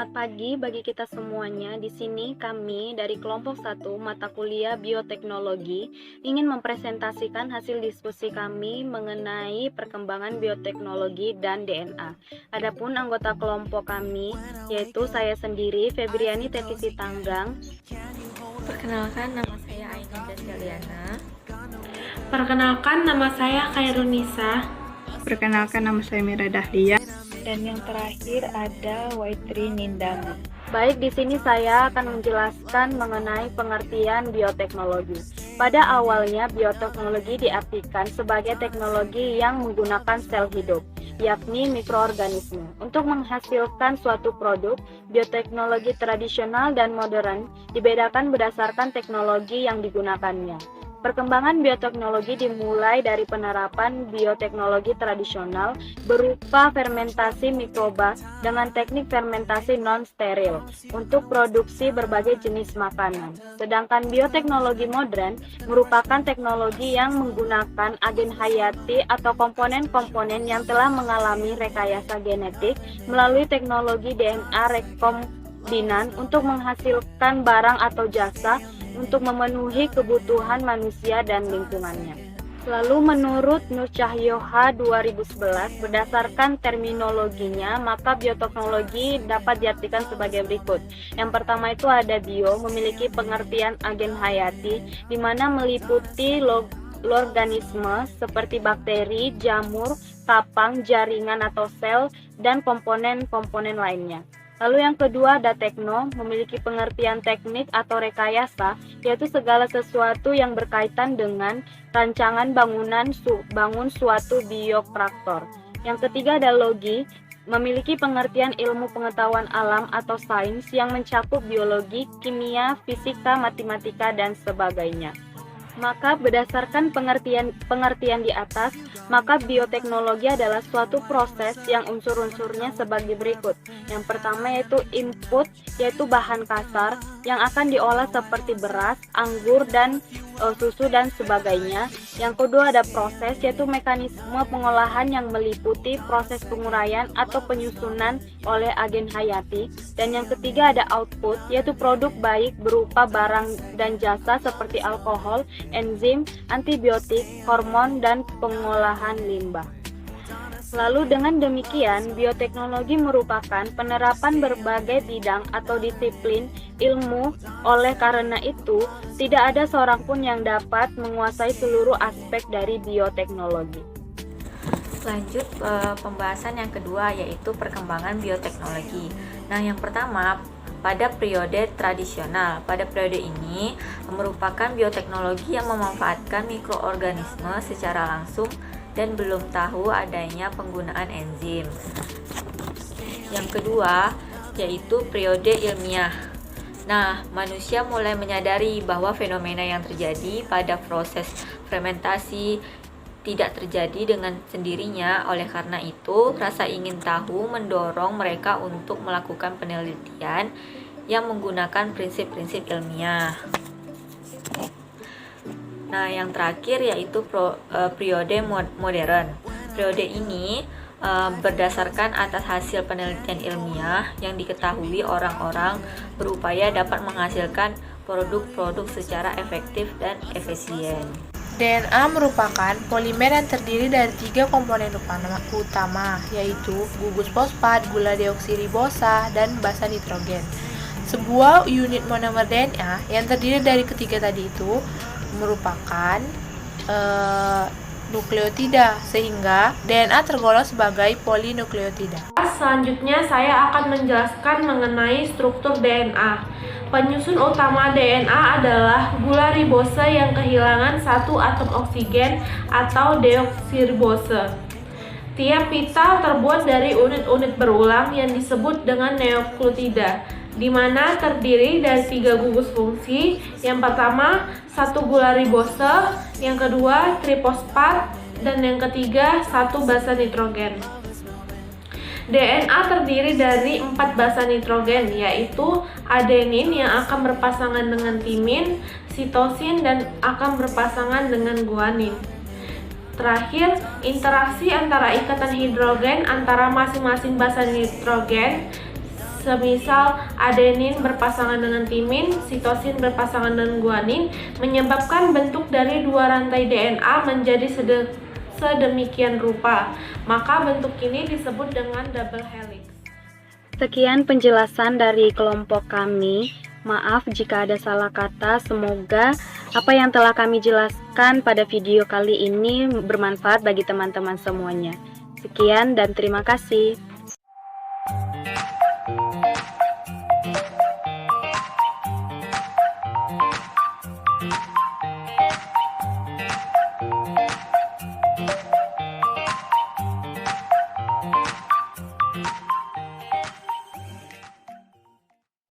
Selamat pagi bagi kita semuanya. Di sini kami dari kelompok 1 mata kuliah Bioteknologi ingin mempresentasikan hasil diskusi kami mengenai perkembangan bioteknologi dan DNA. Adapun anggota kelompok kami yaitu saya sendiri Febriani Tevisi Tanggang. Perkenalkan, nama saya Ainun Daseliana. Perkenalkan, nama saya Khairunisa. Perkenalkan, nama saya Mira Dahlia. Dan yang terakhir ada Waitri Nindama. Baik, di sini saya akan menjelaskan mengenai pengertian bioteknologi. Pada awalnya, bioteknologi diartikan sebagai teknologi yang menggunakan sel hidup, yakni mikroorganisme. Untuk menghasilkan suatu produk, bioteknologi tradisional dan modern dibedakan berdasarkan teknologi yang digunakannya. Perkembangan bioteknologi dimulai dari penerapan bioteknologi tradisional berupa fermentasi mikroba dengan teknik fermentasi non-steril untuk produksi berbagai jenis makanan. Sedangkan bioteknologi modern merupakan teknologi yang menggunakan agen hayati atau komponen-komponen yang telah mengalami rekayasa genetik melalui teknologi DNA rekombinan untuk menghasilkan barang atau jasa untuk memenuhi kebutuhan manusia dan lingkungannya. Lalu menurut Nur Cahyo H. 2011, berdasarkan terminologinya, maka bioteknologi dapat diartikan sebagai berikut. Yang pertama itu ada bio, memiliki pengertian agen hayati, di mana meliputi organisme seperti bakteri, jamur, kapang, jaringan atau sel, dan komponen-komponen lainnya. Lalu yang kedua ada tekno, memiliki pengertian teknik atau rekayasa, yaitu segala sesuatu yang berkaitan dengan rancangan bangun suatu biopraktor. Yang ketiga ada logi, memiliki pengertian ilmu pengetahuan alam atau sains yang mencakup biologi, kimia, fisika, matematika, dan sebagainya. Maka berdasarkan pengertian di atas, maka bioteknologi adalah suatu proses yang unsur-unsurnya sebagai berikut. Yang pertama yaitu input, yaitu bahan kasar yang akan diolah seperti beras, anggur, dan susu dan sebagainya. Yang kedua ada proses, yaitu mekanisme pengolahan yang meliputi proses penguraian atau penyusunan oleh agen hayati. Dan yang ketiga ada output, yaitu produk baik berupa barang dan jasa seperti alkohol, enzim, antibiotik, hormon, dan pengolahan limbah. Lalu dengan demikian, bioteknologi merupakan penerapan berbagai bidang atau disiplin ilmu. Oleh karena itu, tidak ada seorang pun yang dapat menguasai seluruh aspek dari bioteknologi. Lanjut pembahasan yang kedua, yaitu perkembangan bioteknologi. Nah, yang pertama, pada periode tradisional. Pada periode ini merupakan bioteknologi yang memanfaatkan mikroorganisme secara langsung dan belum tahu adanya penggunaan enzim. Yang kedua, yaitu periode ilmiah. Nah, manusia mulai menyadari bahwa fenomena yang terjadi pada proses fermentasi tidak terjadi dengan sendirinya. Oleh karena itu, rasa ingin tahu mendorong mereka untuk melakukan penelitian yang menggunakan prinsip-prinsip ilmiah. Nah, yang terakhir yaitu periode modern. Periode ini berdasarkan atas hasil penelitian ilmiah yang diketahui orang-orang berupaya dapat menghasilkan produk-produk secara efektif dan efisien. DNA merupakan polimer yang terdiri dari 3 komponen utama, yaitu gugus fosfat, gula deoksiribosa, dan basa nitrogen. Sebuah unit monomer DNA yang terdiri dari ketiga tadi itu merupakan nukleotida, sehingga DNA tergolong sebagai polinukleotida. Selanjutnya saya akan menjelaskan mengenai struktur DNA. Penyusun utama DNA adalah gula ribose yang kehilangan satu atom oksigen atau deoksiribose. Tiap pita terbuat dari unit-unit berulang yang disebut dengan nukleotida, di mana terdiri dari 3 gugus fungsi. Yang pertama, 1 gula ribose, yang kedua trifosfat, dan yang ketiga 1 basa nitrogen. DNA terdiri dari 4 basa nitrogen, yaitu adenin yang akan berpasangan dengan timin, sitosin, dan akan berpasangan dengan guanin. Terakhir, interaksi antara ikatan hidrogen antara masing-masing basa nitrogen semisal adenin berpasangan dengan timin, sitosin berpasangan dengan guanin, menyebabkan bentuk dari dua rantai DNA menjadi sedemikian rupa. Maka bentuk ini disebut dengan double helix. Sekian penjelasan dari kelompok kami. Maaf jika ada salah kata. Semoga apa yang telah kami jelaskan pada video kali ini bermanfaat bagi teman-teman semuanya. Sekian dan terima kasih.